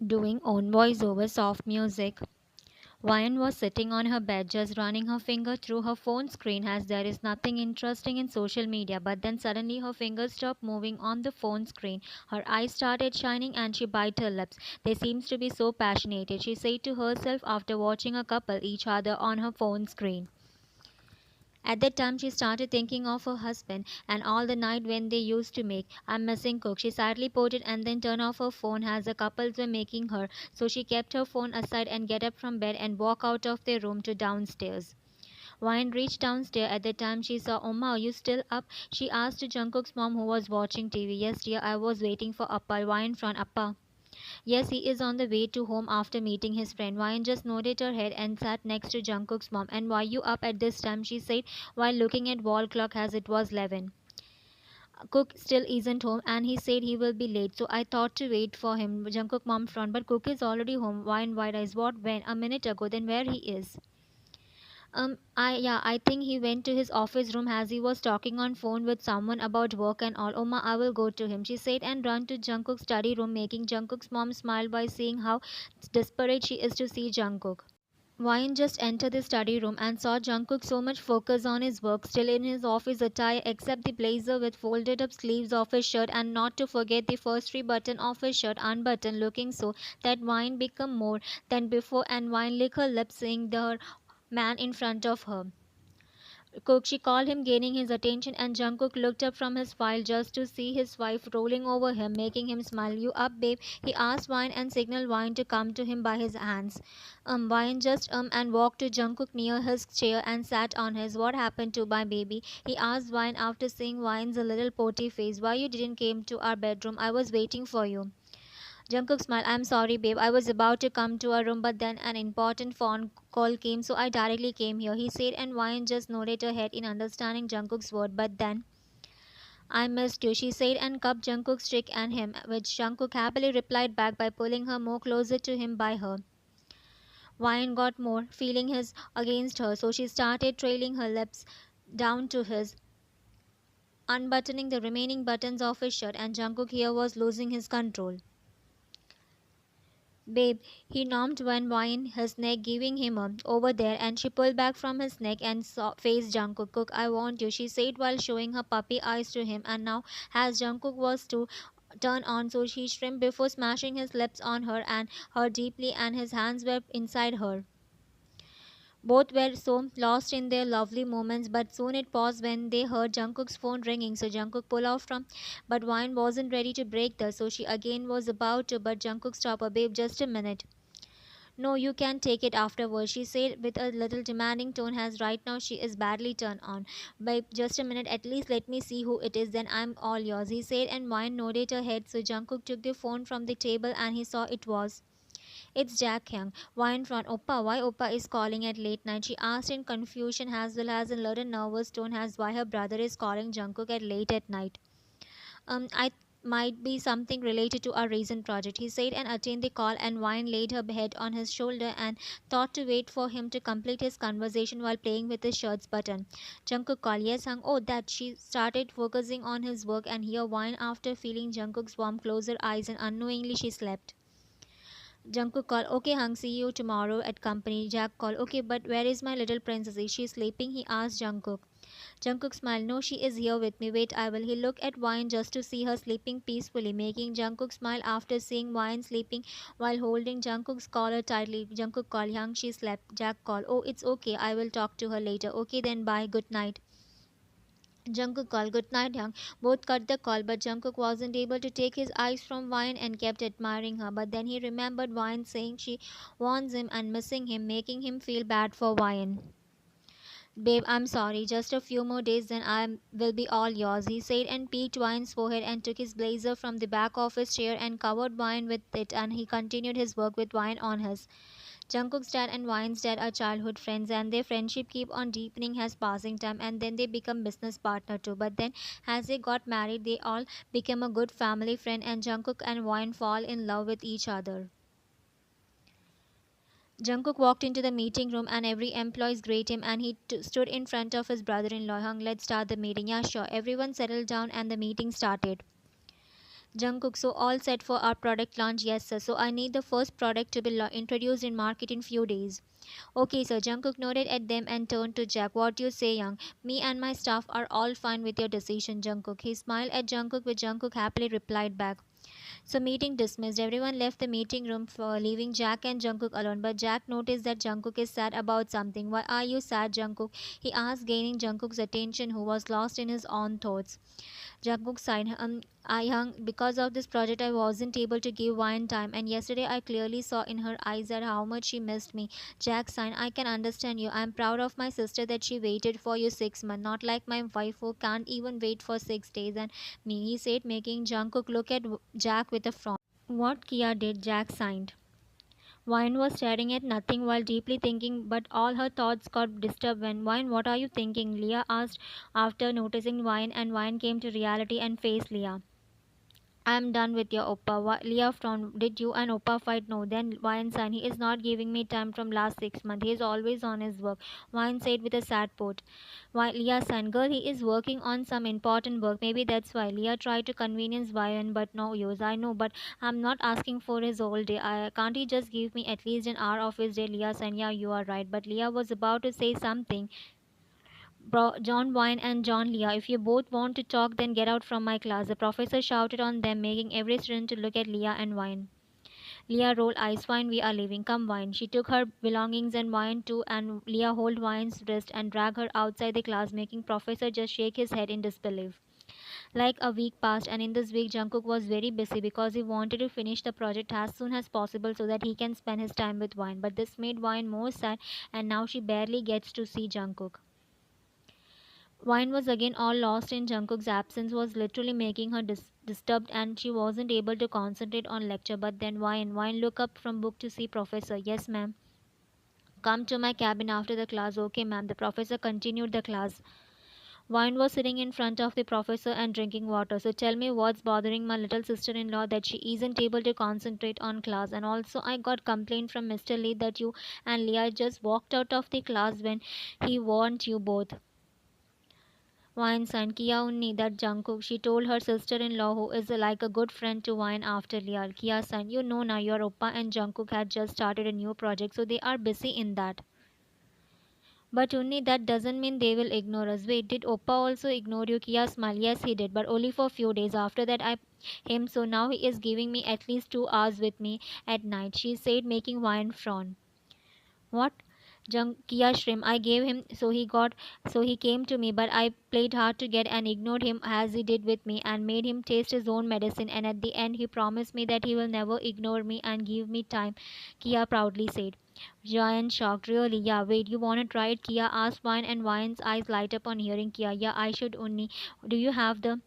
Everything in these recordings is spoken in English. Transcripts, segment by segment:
doing own voice over soft music. Vian was sitting on her bed just running her finger through her phone screen as there is nothing interesting in social media, but then suddenly her fingers stopped moving on the phone screen. Her eyes started shining and she bit her lips. They seems to be so passionate, she said to herself after watching a couple each other on her phone screen. At that time, she started thinking of her husband and all the night when they used to make. I'm missing cook. She sadly put it and then turned off her phone as the couples were making her. So she kept her phone aside and get up from bed and walk out of their room to downstairs. Wine reached downstairs. At the time, she saw Oma. Are you still up? She asked Jungkook's mom who was watching TV. Yes, dear. I was waiting for Appa. Wine from Appa. Yes, he is on the way to home after meeting his friend. Wyan just nodded her head and sat next to Jungkook's mom. And why you up at this time? She said while looking at wall clock as it was 11. Cook still isn't home and he said he will be late. So I thought to wait for him. Jungkook mom front, but Cook is already home. Wyan wide eyes. What when? A minute ago. Then where he is? I think he went to his office room as he was talking on phone with someone about work and all. Oma, I will go to him, she said and ran to Jungkook's study room, making Jungkook's mom smile by seeing how desperate she is to see Jungkook. Wyan just entered the study room and saw Jungkook so much focus on his work, still in his office attire except the blazer with folded up sleeves of his shirt and not to forget the first three button of his shirt unbuttoned, looking so that Wyan became more than before and Wyan licked her lips seeing the man in front of her. Cook, she called him, gaining his attention, and Jungkook looked up from his file just to see his wife rolling over him, making him smile. You up, babe? He asked Wine and signaled Wine to come to him by his hands. Wine just and walked to Jungkook near his chair and sat on his. What happened to my baby? He asked Wine after seeing Wine's little potty face. Why you didn't came to our bedroom? I was waiting for you. Jungkook smiled. I'm sorry, babe. I was about to come to our room, but then an important phone call came, so I directly came here. He said, and Wyan just nodded her head in understanding Jungkook's word. But then, I missed you, she said, and cupped Jungkook's cheek and him, which Jungkook happily replied back by pulling her more closer to him by her. Wyan got more, feeling his against her, so she started trailing her lips down to his, unbuttoning the remaining buttons of his shirt, and Jungkook here was losing his control. Babe, he knocked one wine his neck, giving him a over there, and she pulled back from his neck and faced Jungkook. Cook, I want you, she said while showing her puppy eyes to him. And now, as Jungkook was to turn on, so she shrimped before smashing his lips on her and her deeply, and his hands were inside her. Both were so lost in their lovely moments, but soon it paused when they heard Jungkook's phone ringing. So Jungkook pulled off from, but Wine wasn't ready to break the. So she again was about to, but Jungkook stopped her. Babe, just a minute. No, you can take it afterwards, she said with a little demanding tone, as right now she is badly turned on. Babe, just a minute, at least let me see who it is, then I'm all yours, he said, and Wine nodded her head. So Jungkook took the phone from the table and he saw it was. It's Jack Young. Wine front. Oppa, why Oppa is calling at late night? She asked in confusion as well as a little nervous tone as why her brother is calling Jungkook at late at night. I might be something related to our recent project, he said and attained the call and Wine laid her head on his shoulder and thought to wait for him to complete his conversation while playing with his shirt's button. Jungkook called, yes, hung. Oh, that. She started focusing on his work and here Wine after feeling Jungkook's warm closer eyes and unknowingly she slept. Jungkook called, okay, Hung, see you tomorrow at company. Jack called, okay, but where is my little princess? Is she sleeping? He asked Jungkook. Jungkook smiled, no, she is here with me. Wait, I will. He looked at Wine just to see her sleeping peacefully, making Jungkook smile after seeing Wine sleeping while holding Jungkook's collar tightly. Jungkook called, Young, she slept. Jack called, oh, it's okay. I will talk to her later. Okay, then bye. Good night. Jungkook called, good night, Young. Both cut the call, but Jungkook wasn't able to take his eyes from Wine and kept admiring her. But then he remembered Wine saying she wants him and missing him, making him feel bad for Wine. Babe, I'm sorry. Just a few more days, then I will be all yours, he said and peeked Wine's forehead and took his blazer from the back of his chair and covered Wine with it and he continued his work with Wine on his. Jungkook's dad and Wine's dad are childhood friends and their friendship keep on deepening as passing time and then they become business partner too. But then as they got married they all became a good family friend and Jungkook and Wine fall in love with each other. Jungkook walked into the meeting room and every employee greeted him and he stood in front of his brother-in-law. Hung, let's start the meeting. Yeah, sure. Everyone settled down and the meeting started. Jungkook, so all set for our product launch? Yes, sir. So I need the first product to be introduced in market in few days. Okay, sir. Jungkook nodded at them and turned to Jack. What do you say, young? Me and my staff are all fine with your decision, Jungkook. He smiled at Jungkook, which Jungkook happily replied back. So meeting dismissed. Everyone left the meeting room for leaving Jack and Jungkook alone. But Jack noticed that Jungkook is sad about something. Why are you sad, Jungkook? He asked, gaining Jungkook's attention, who was lost in his own thoughts. Jungkook sighed. I hung because of this project. I wasn't able to give Wine time, and yesterday I clearly saw in her eyes that how much she missed me. Jack sighed. I can understand you. I'm proud of my sister that she waited for you 6 months, not like my wife who can't even wait for 6 days. And me, he said, making Jungkook look at Jack with a frown. What Kia did, Jack signed. Wine was staring at nothing while deeply thinking, but all her thoughts got disturbed when Wine, what are you thinking? Leah asked after noticing Wine, and Wine came to reality and faced Leah. I'm done with your Oppa. Leah frowned. Did you and Oppa fight? No. Then Wine said, he is not giving me time from last 6 months. He is always on his work. Wine said with a sad port. Why, Leah said, girl, he is working on some important work. Maybe that's why. Leah tried to convenience Wine, but no use. I know, but I'm not asking for his whole day. Can't he just give me at least an hour of his day? Leah said, yeah, you are right. But Leah was about to say something. John Wine and John Leah, if you both want to talk, then get out from my class. The professor shouted on them, making every student to look at Leah and Wine. Leah rolled eyes. Fine, we are leaving. Come, Wine. She took her belongings and Wine too, and Leah held Wine's wrist and dragged her outside the class, making Professor just shake his head in disbelief. Like a week passed, and in this week, Jungkook was very busy because he wanted to finish the project as soon as possible so that he can spend his time with Wine. But this made Wine more sad, and now she barely gets to see Jungkook. Wine was again all lost in Jungkook's absence was literally making her disturbed and she wasn't able to concentrate on lecture. But then Wine looked up from book to see Professor. Yes, ma'am. Come to my cabin after the class. Okay, ma'am. The professor continued the class. Wine was sitting in front of the professor and drinking water. So tell me what's bothering my little sister-in-law that she isn't able to concentrate on class. And also I got complaint from Mr. Lee that you and Leah just walked out of the class when he warned you both. Wine's son Kia Unni that Jungkook. She told her sister-in-law who is like a good friend to Wine after Leah. Kia son, you know now your Oppa and Jungkook had just started a new project so they are busy in that. But Unni, that doesn't mean they will ignore us. Wait, did Oppa also ignore you? Kia smiled. Yes, he did, but only for a few days. After that, I him. So now he is giving me at least 2 hours with me at night. She said, making Wine frown. What? Kia shrimp. I gave him so he came to me, but I played hard to get and ignored him as he did with me and made him taste his own medicine and at the end he promised me that he will never ignore me and give me time, Kia proudly said. Giant shocked. Really? Yeah, wait, you wanna try it? Kia asked Wine and Wine's eyes light up on hearing Kia. Yeah, I should only. Do you have the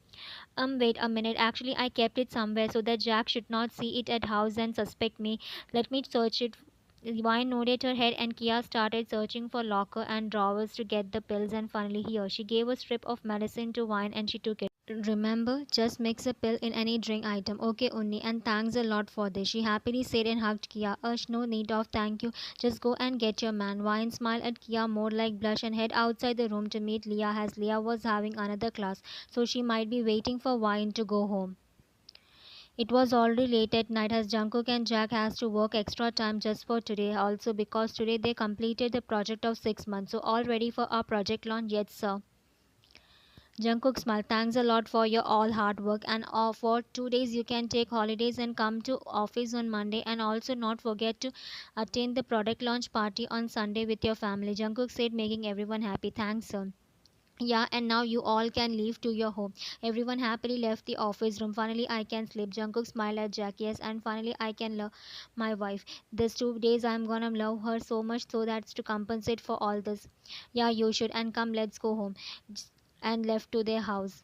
wait a minute. Actually, I kept it somewhere so that Jack should not see it at house and suspect me. Let me search it. Wine nodded her head and Kia started searching for locker and drawers to get the pills and finally here. She gave a strip of medicine to Wine and she took it. Remember, just mix a pill in any drink item. Okay, Unni, and thanks a lot for this. She happily said and hugged Kia. Ush, no need of thank you. Just go and get your man. Wine smiled at Kia more like blush and head outside the room to meet Leah as Leah was having another class, so she might be waiting for Wine to go home. It was already late at night as Jungkook and Jack has to work extra time just for today. Also because today they completed the project of 6 months. So all ready for our project launch? Yes, sir. Jungkook smiled. Thanks a lot for your all hard work and for 2 days you can take holidays and come to office on Monday and also not forget to attend the product launch party on Sunday with your family. Jungkook said making everyone happy. Thanks, sir. Yeah, and now you all can leave to your home. Everyone happily left the office room. Finally, I can sleep. Jungkook smiled at Jack. Yes, and finally, I can love my wife. These 2 days, I'm gonna love her so much, so that's to compensate for all this. Yeah, you should. And come, let's go home. And left to their house.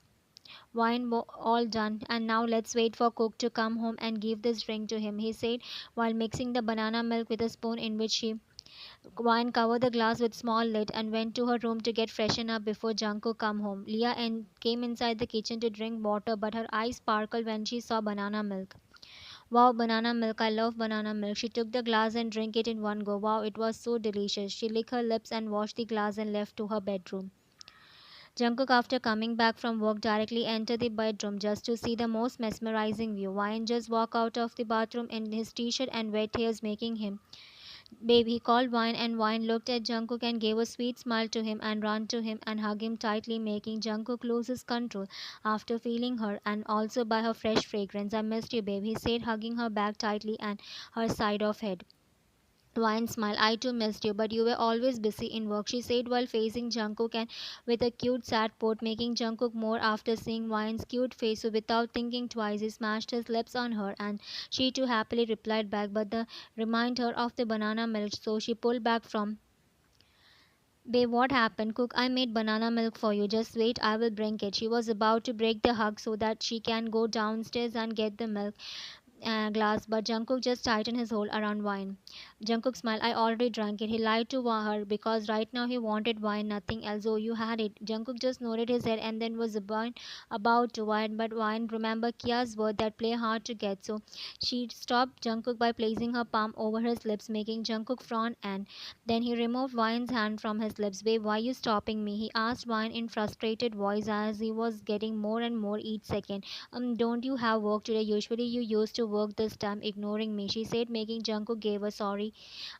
All done, and now let's wait for Cook to come home and give this drink to him, he said while mixing the banana milk with a spoon in which he Wine covered the glass with small lid and went to her room to get freshened up before Jungkook come home. Leah came inside the kitchen to drink water, but her eyes sparkled when she saw banana milk. Wow, banana milk! I love banana milk. She took the glass and drank it in one go. Wow, it was so delicious. She licked her lips and washed the glass and left to her bedroom. Jungkook, after coming back from work, directly entered the bedroom just to see the most mesmerizing view. Wine just walked out of the bathroom in his t-shirt and wet hairs, making him babe. He called Wine, and Wine looked at Jungkook and gave a sweet smile to him and ran to him and hugged him tightly, making Jungkook lose his control after feeling her and also by her fresh fragrance. I missed you, babe, he said, hugging her back tightly and her side of head. Wine smiled. I too missed you, but you were always busy in work, she said while facing Jungkook and with a cute sad port, making Jungkook more after seeing Wine's cute face. So without thinking twice, he smashed his lips on her and she too happily replied back, but the reminded her of the banana milk, so she pulled back from babe, what happened? Cook, I made banana milk for you. Just wait, I will bring it. She was about to break the hug so that she can go downstairs and get the milk glass, but Jungkook just tightened his hold around Wine. Jungkook smiled. I already drank it. He lied to her because right now he wanted wine, nothing else. Oh, you had it. Jungkook just nodded his head and then was about to wine, but Wine remembered Kia's word that play hard to get. So she stopped Jungkook by placing her palm over his lips, making Jungkook frown, and then he removed Wine's hand from his lips. Babe, why you stopping me? He asked Wine in frustrated voice as he was getting more and more each second. Don't you have work today? Usually you used to work this time, ignoring me, she said, making Jungkook gave a sorry.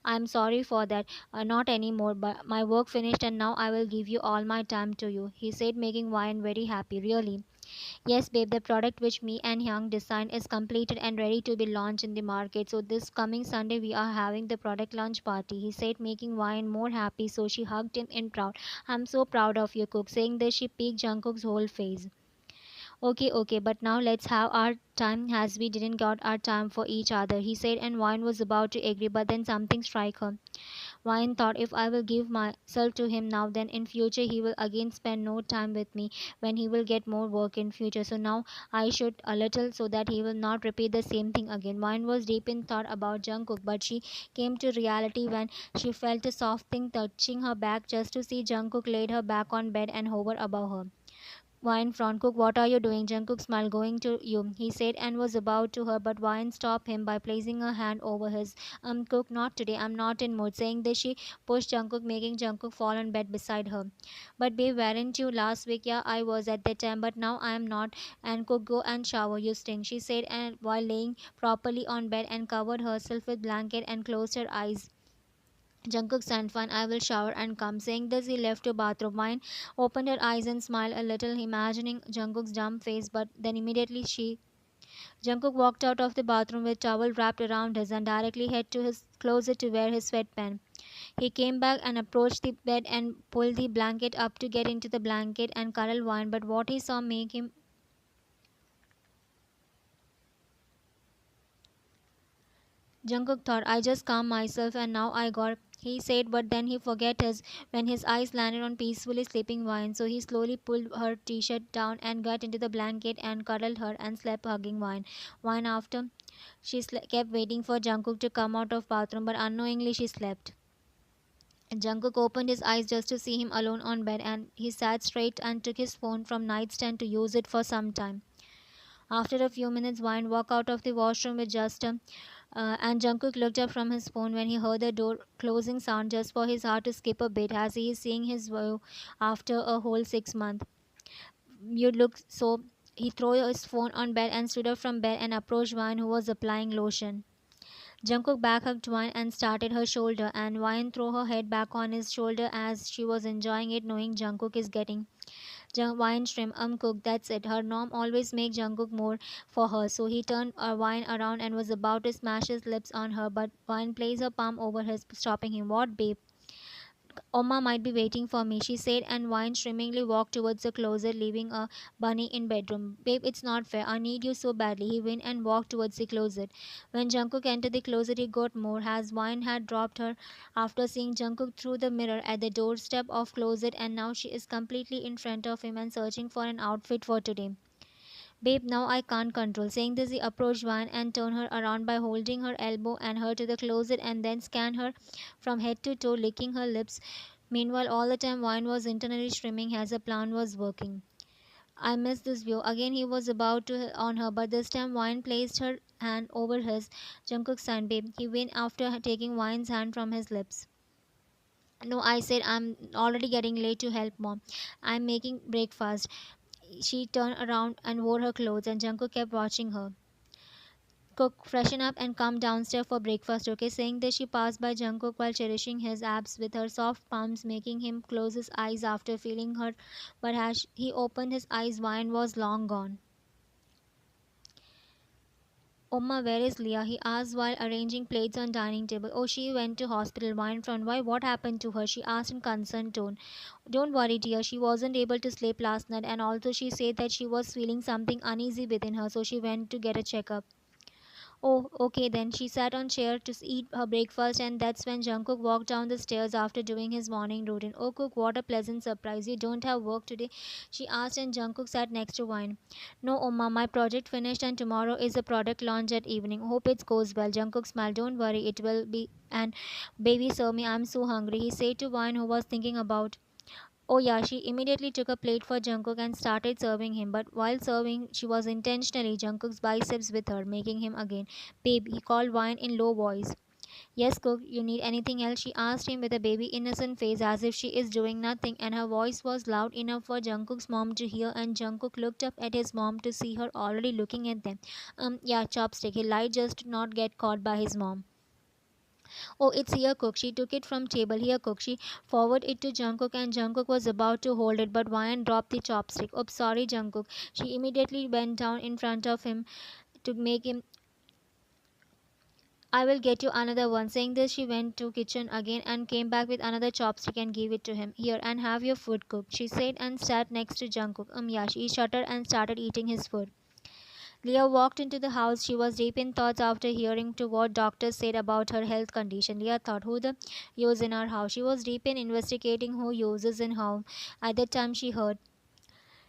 I'm sorry for that. Not anymore, but my work finished and now I will give you all my time to you, he said, making Wine very happy. Really? Yes, babe, the product which me and Hyung designed is completed and ready to be launched in the market. So this coming Sunday we are having the product launch party, he said, making Wine more happy. So she hugged him in proud. I'm so proud of you, Cook. Saying this, she peeked Jungkook's whole face. Okay, okay, but now let's have our time as we didn't got our time for each other, he said, and Wine was about to agree, but then something struck her. Wine thought, if I will give myself to him now, then in future he will again spend no time with me when he will get more work in future. So now I should a little so that he will not repeat the same thing again. Wine was deep in thought about Jungkook, but she came to reality when she felt a soft thing touching her back just to see Jungkook laid her back on bed and hover above her. Wine frowned. Cook, what are you doing? Jungkook smiled. Going to you, he said, and was about to her, but Wine stopped him by placing her hand over his. Cook, not today. I'm not in mood. Saying this, she pushed Jungkook, making Jungkook fall on bed beside her. But babe, weren't you last week? Yeah, I was at that time, but now I am not. And Cook, go and shower. You stink, she said, and while laying properly on bed and covered herself with blanket and closed her eyes. Jungkook said, fine, I will shower and come. Saying this, he left to bathroom. Wine opened her eyes and smiled a little, imagining Jungkook's dumb face, but then immediately Jungkook walked out of the bathroom with towel wrapped around his and directly head to his closet to wear his sweatpants. He came back and approached the bed and pulled the blanket up to get into the blanket and cuddle Wine, but what he saw made him Jungkook thought, I just calmed myself and now I got, he said, but then he forget his when his eyes landed on peacefully sleeping Wine. So he slowly pulled her t-shirt down and got into the blanket and cuddled her and slept hugging Wine. Wine after kept waiting for Jungkook to come out of bathroom, but unknowingly she slept. Jungkook opened his eyes just to see him alone on bed, and he sat straight and took his phone from nightstand to use it for some time. After a few minutes, Wine walked out of the washroom with just a and Jungkook looked up from his phone when he heard the door closing sound just for his heart to skip a bit as he is seeing his view after a whole 6 months. You look so. He threw his phone on bed and stood up from bed and approached Wine who was applying lotion. Jungkook back hugged Wine and started her shoulder and Wine threw her head back on his shoulder as she was enjoying it knowing Jungkook is getting Wine shrimp, cook, that's it. Her mom always make Jungkook more for her. So he turned Wine around and was about to smash his lips on her, but Wine placed her palm over his, stopping him. What, babe? Oma might be waiting for me, she said, and Wine shrimmingly walked towards the closet, leaving a bunny in bedroom. Babe, it's not fair. I need you so badly. He went and walked towards the closet. When Jungkook entered the closet, he got more, as Wine had dropped her after seeing Jungkook through the mirror at the doorstep of closet, and now she is completely in front of him and searching for an outfit for today. Babe, now I can't control. Saying this, he approached Van and turned her around by holding her elbow and her to the closet and then scanned her from head to toe, licking her lips. Meanwhile, all the time, Wine was internally streaming as the plan was working. I missed this view. Again, he was about to on her, but this time, Wine placed her hand over his. Jungkook signed, babe. He went after taking Wine's hand from his lips. No, I said, I'm already getting late to help mom. I'm making breakfast. She turned around and wore her clothes, and Jungkook kept watching her. Cook, freshen up and come downstairs for breakfast, okay? Saying this, she passed by Jungkook while cherishing his abs with her soft palms, making him close his eyes after feeling her. But as he opened his eyes, wine was long gone. Oma, where is Leah? He asked while arranging plates on dining table. Oh, she went to hospital. Wine from why? What happened to her? She asked in concerned tone. Don't worry, dear. She wasn't able to sleep last night, and also she said that she was feeling something uneasy within her, so she went to get a checkup. Oh, okay then. She sat on chair to eat her breakfast, and that's when Jungkook walked down the stairs after doing his morning routine. Oh, Cook, what a pleasant surprise! You don't have work today? She asked, and Jungkook sat next to Wine. No, Oma, my project finished, and tomorrow is a product launch at evening. Hope it goes well. Jungkook smiled. Don't worry, it will be. And baby, serve me. I'm so hungry. He said to Wine, who was thinking about. Oh yeah, she immediately took a plate for Jungkook and started serving him. But while serving, she was intentionally Jungkook's biceps with her, making him again. Babe, he called Wine in low voice. Yes, Cook, you need anything else? She asked him with a baby innocent face as if she is doing nothing, and her voice was loud enough for Jungkook's mom to hear, and Jungkook looked up at his mom to see her already looking at them. Yeah, chopstick. He lied just to not get caught by his mom. Oh, it's here, Cook. She took it from table. Here, Cook. She forwarded it to Jungkook, and Jungkook was about to hold it, but Ryan dropped the chopstick. Oh, sorry, Jungkook. She immediately bent down in front of him to make him. I will get you another one. Saying this, she went to kitchen again and came back with another chopstick and gave it to him. Here, and have your food cooked, she said, and sat next to Jungkook. Yeah, she shuddered and started eating his food. Leah walked into the house. She was deep in thoughts after hearing to what doctors said about her health condition. Leah thought, who the use in our house? She was deep in investigating who uses and how. At that time, she heard,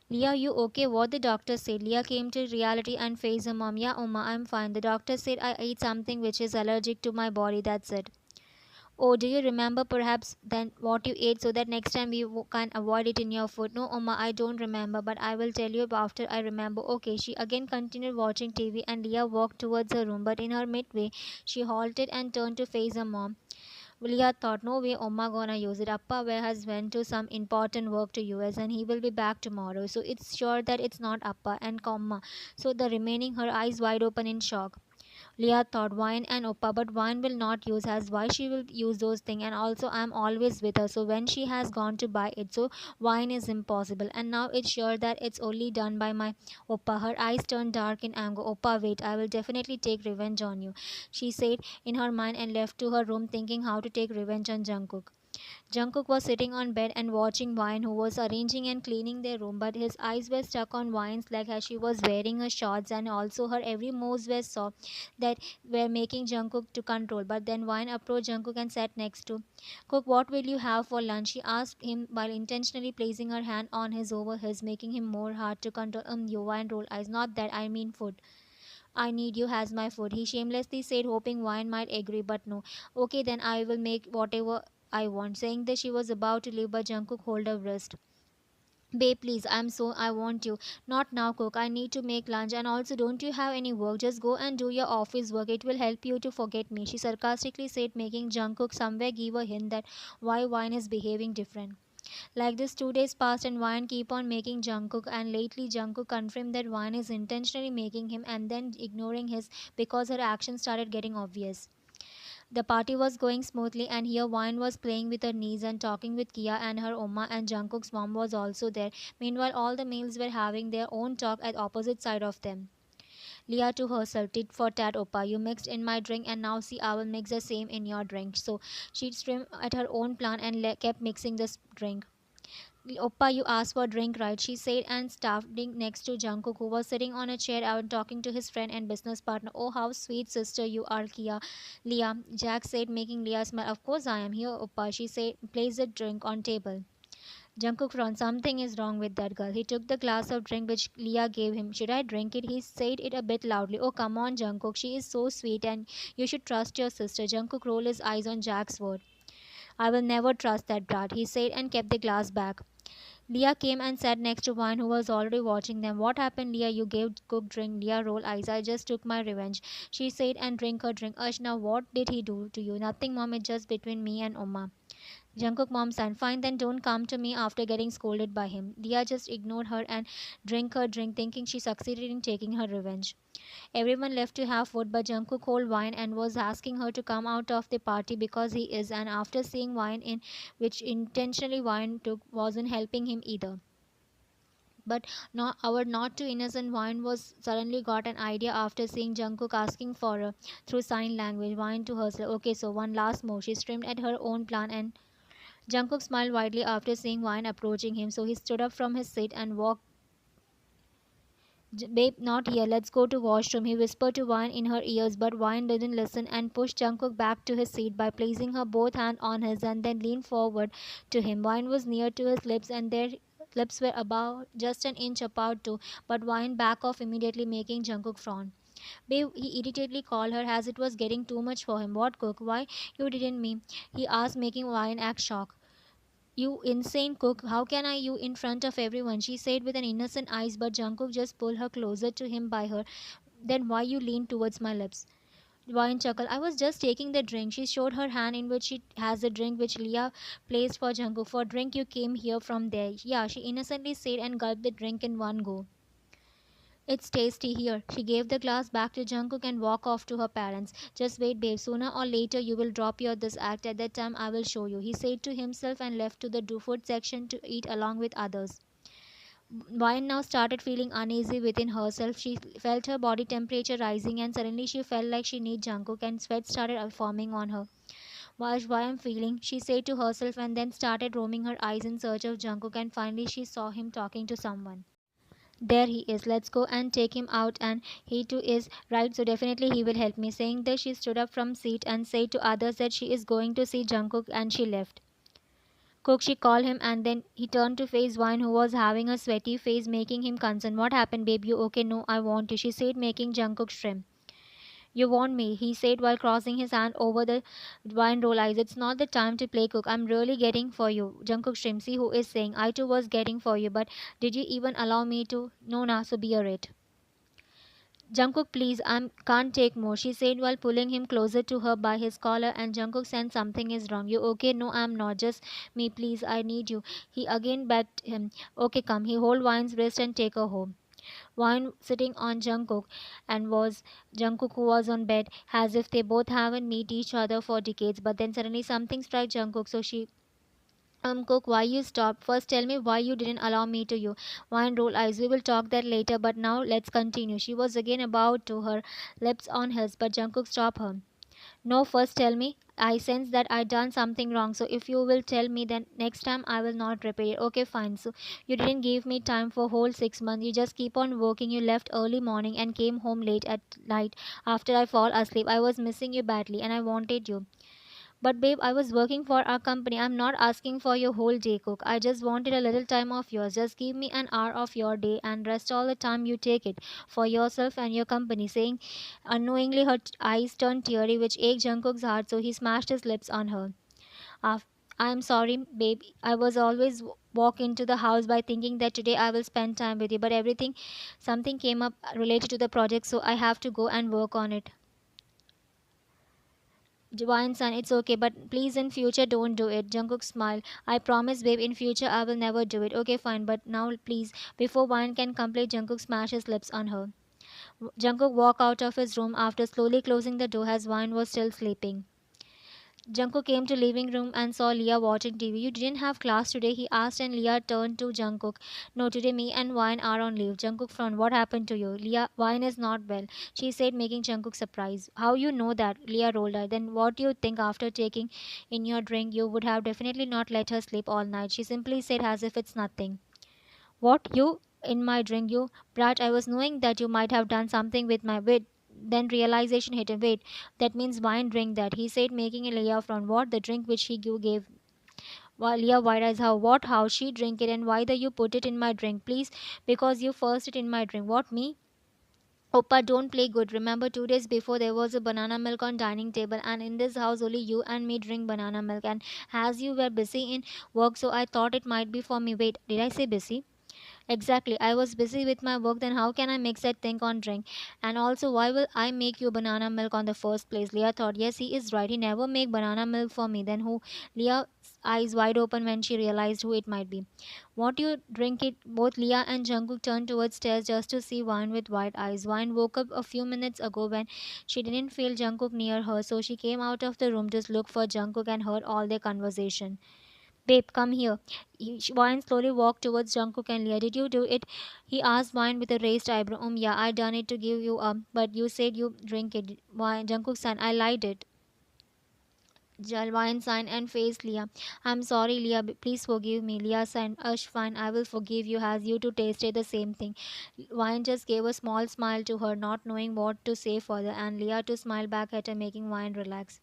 Leah, you okay? What the doctor said. Leah came to reality and faced her mom. Yeah, Oma, I'm fine. The doctor said I ate something which is allergic to my body. That's it. Oh, do you remember perhaps then what you ate so that next time you can avoid it in your food? No, Oma, I don't remember, but I will tell you after I remember. Okay, she again continued watching TV and Leah walked towards her room, but in her midway, she halted and turned to face her mom. Leah thought, no way, Oma gonna use it. Appa has went to some important work to US and he will be back tomorrow. So it's sure that it's not Appa and comma. So the remaining her eyes wide open in shock. Leah thought wine and Oppa, but wine will not use as why she will use those things, and also I'm always with her. So when she has gone to buy it, so wine is impossible. And now it's sure that it's only done by my Oppa. Her eyes turned dark in anger. Oppa, wait, I will definitely take revenge on you, she said in her mind and left to her room thinking how to take revenge on Jungkook. Jungkook was sitting on bed and watching Wine, who was arranging and cleaning their room, but his eyes were stuck on Wine's leg as she was wearing her shorts, and also her every moves were saw that were making Jungkook to control. But then Wine approached Jungkook and sat next to. Cook, what will you have for lunch? She asked him while intentionally placing her hand on his over his, making him more hard to control. You Wine roll eyes. Not that I mean food. I need you as my food, he shamelessly said, hoping Wine might agree, but no. Okay, then I will make whatever I want. Saying that she was about to leave, but Jungkook hold her wrist. Babe, please, I want you. Not now, Cook. I need to make lunch. And also, don't you have any work? Just go and do your office work. It will help you to forget me. She sarcastically said, making Jungkook somewhere give a hint that why Wine is behaving different. Like this, 2 days passed and Wine keep on making Jungkook, and lately Jungkook confirmed that Wine is intentionally making him and then ignoring his because her actions started getting obvious. The party was going smoothly, and here Wine was playing with her niece and talking with Kia and her Oma, and Jungkook's mom was also there. Meanwhile, all the males were having their own talk at opposite side of them. Leah to herself, tit for tat, Oppa. You mixed in my drink, and now see, I will mix the same in your drink. So she streamed at her own plan and kept mixing this drink. Oppa, you asked for a drink, right? She said, and standing next to Jungkook, who was sitting on a chair out talking to his friend and business partner. Oh, how sweet sister you are, Kia. Leah, Jack said, making Leah smile. Of course I am here, Oppa. She said, place the drink on table. Jungkook frowned. Something is wrong with that girl. He took the glass of drink which Leah gave him. Should I drink it? He said it a bit loudly. Oh, come on, Jungkook. She is so sweet and you should trust your sister. Jungkook rolled his eyes on Jack's word. I will never trust that brat, he said and kept the glass back. Leah came and sat next to Vine, who was already watching them. What happened, Leah? You gave Cook drink. Leah rolled eyes. I just took my revenge, she said, and drink her drink. Ush, now what did he do to you? Nothing, mom. It's just between me and Oma. Jungkook mom said, fine then don't come to me after getting scolded by him. Dia just ignored her and drank her drink thinking she succeeded in taking her revenge. Everyone left to have food but Jungkook hold wine and was asking her to come out of the party because he is, and after seeing wine in which intentionally wine took wasn't helping him either. But not our not too innocent wine was suddenly got an idea after seeing Jungkook asking for a through sign language wine to herself. Okay, so one last more. She streamed at her own plan and Jungkook smiled widely after seeing Wine approaching him, so he stood up from his seat and walked. Babe, not here. Let's go to washroom. He whispered to Wine in her ears, but Wine didn't listen and pushed Jungkook back to his seat by placing her both hands on his and then leaned forward to him. Wine was near to his lips and their lips were about just an inch apart too, but Wine back off immediately, making Jungkook frown. Babe, he irritatedly called her as it was getting too much for him. What, Cook? Why you didn't me? He asked, making Wine act shocked. You insane cook, how can I you in front of everyone? She said with an innocent eyes, but Jungkook just pulled her closer to him by her. Then why you lean towards my lips? Wine chuckled. I was just taking the drink. She showed her hand in which she has the drink which Leah placed for Jungkook. For drink you came here from there. Yeah, she innocently said and gulped the drink in one go. It's tasty here. She gave the glass back to Jungkook and walked off to her parents. Just wait, babe. Sooner or later you will drop your this act. At that time I will show you. He said to himself and left to the do food section to eat along with others. Wine now started feeling uneasy within herself. She felt her body temperature rising and suddenly she felt like she needed Jungkook and sweat started forming on her. Why I'm feeling, she said to herself and then started roaming her eyes in search of Jungkook and finally she saw him talking to someone. There he is. Let's go and take him out. And he too is right, so definitely he will help me. Saying this, she stood up from seat and said to others that she is going to see Jungkook, and she left. Cook, she called him, and then he turned to face Wine, who was having a sweaty face, making him concerned. What happened, babe? You okay? No, I want you. She said, making Jungkook shrimp. You want me, he said while crossing his hand over the wine roll eyes. It's not the time to play cook. I'm really getting for you. Jungkook Shrimsy, who is saying, I too was getting for you, but did you even allow me to? No, na, so bear it. Jungkook, please, I can't take more, she said while pulling him closer to her by his collar, and Jungkook sensed something is wrong. You okay? No, I'm not. Just me, please, I need you. He again begged him. Okay, come. He hold Wine's wrist and take her home. Wine sitting on Jungkook and was Jungkook who was on bed as if they both haven't met each other for decades. But then suddenly something struck Jungkook, so she Cook, why you stopped? First tell me why you didn't allow me to you. Wine roll eyes. We will talk that later, but now let's continue. She was again about to her lips on his, but Jungkook stopped her. No, first tell me. I sense that I done something wrong. So if you will tell me, then next time I will not repeat it. Okay, fine. So you didn't give me time for whole 6 months. You just keep on working. You left early morning and came home late at night after I fall asleep. I was missing you badly and I wanted you. But babe, I was working for our company. I'm not asking for your whole day, cook. I just wanted a little time of yours. Just give me an hour of your day and rest all the time you take it for yourself and your company. Saying unknowingly her eyes turned teary, which ached Jungkook's heart, so he smashed his lips on her. Af- I'm sorry, babe. I was always walk into the house by thinking that today I will spend time with you, but everything, something came up related to the project, so I have to go and work on it. Divine son, it's okay, but please in future don't do it. Jungkook smiled. I promise, babe, in future I will never do it. Okay, fine, but now please, before Wine can complete, Jungkook smashed his lips on her. Jungkook walked out of his room after slowly closing the door as Wine was still sleeping. Jungkook came to living room and saw Leah watching TV. You didn't have class today, he asked, and Leah turned to Jungkook. No, today me and Wine are on leave. Jungkook frowned. What happened to you? Leah, Wine is not well, she said, making Jungkook surprised. How you know that? Leah rolled her. Then what do you think after taking in your drink you would have definitely not let her sleep all night? She simply said as if it's nothing. What you in my drink, you brat? I was knowing that you might have done something with my wit. Then realization hit him. Wait, that means wine drink that, he said, making a Leah from what the drink which you gave. While Leah wide eyes, how what how she drink it and why the you put it in my drink, please, because you first it in my drink. What me? Oppa, don't play good. Remember 2 days before there was a banana milk on dining table, and in this house only you and me drink banana milk. And as you were busy in work, so I thought it might be for me. Wait, did I say busy? Exactly. I was busy with my work, then how can I mix that thing on drink? And also, why will I make you banana milk on the first place? Leah thought, yes, he is right. He never make banana milk for me. Then who? Leah's eyes wide open when she realized who it might be. Want you drink it? Both Leah and Jungkook turned towards stairs just to see Wine with wide eyes. Wine woke up a few minutes ago when she didn't feel Jungkook near her, so she came out of the room to look for Jungkook and heard all their conversation. Babe, come here. Wine slowly walked towards Jungkook and Leah. Did you do it? He asked Wine with a raised eyebrow. Yeah, I done it to give you up, but you said you drink it. Wine, Jungkook son, I lied it. Jalwine signed and faced Leah. I'm sorry, Leah. Please forgive me. Leah signed. Ush, fine. I will forgive you as you two tasted the same thing. Wine just gave a small smile to her, not knowing what to say further, and Leah to smile back at her, making Wine relax.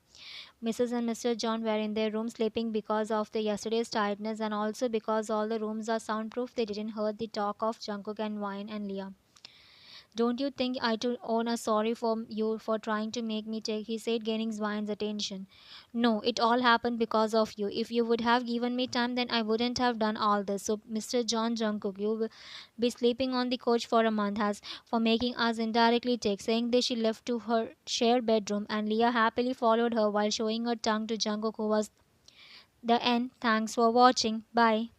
Mrs. and Mr. John were in their room sleeping because of the yesterday's tiredness and also because all the rooms are soundproof. They didn't hear the talk of Jungkook and Wine and Leah. Don't you think I should own a sorry for you for trying to make me take? He said, gaining Zwine's attention. No, it all happened because of you. If you would have given me time, then I wouldn't have done all this. So, Mr. John Jungkook, you will be sleeping on the couch for a month as for making us indirectly take. Saying this, she left to her shared bedroom, and Leah happily followed her while showing her tongue to Jungkook, who was the end. Thanks for watching. Bye.